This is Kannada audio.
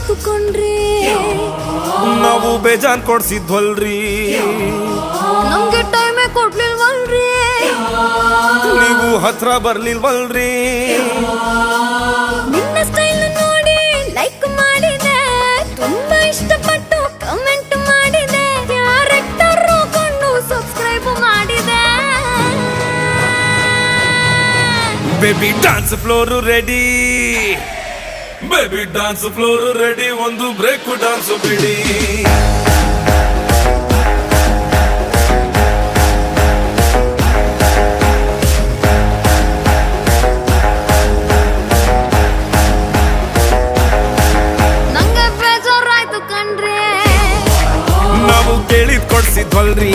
ಬೇಜಾರಾಯ್ತು ಕೊಂಡ್ರಿ, ನಾವು ಬೇಜಾನ್ ಕೊಡ್ಸಿದ್ವಲ್ರಿ, ನಮ್ಗೆ ಟೈಮೇ ಕೊಡ್ಲಿಲ್ವಲ್ರಿ, ನೀವು ಹತ್ರ ಬರ್ಲಿಲ್ವಲ್ರಿ. ನಿನ್ನ ಸ್ಟೈಲ್ ನೋಡಿ ಲೈಕ್ ಮಾಡಿದೆ, ತುಂಬಾ ಇಷ್ಟಪಟ್ಟು ಕಮೆಂಟ್ ಮಾಡಿದೆ, ಕ್ಯಾರೆಕ್ಟರ್ ಕೊಂಡು ಸಬ್ಸ್ಕ್ರೈಬ್ ಮಾಡಿದೆ. Baby dance floor ready, baby dance floor ready, ಒಂದು ಬ್ರೇಕ್ ಡಾನ್ಸ್ ಬಿಡಿ. ನಂಗೆ ಬೇಜಾರಾಯ್ತು ಕಣ್ರಿ, ನಾವು ಕೇಳಿದ್ ಕೊಡ್ಸಿದ್ವಲ್ರಿ,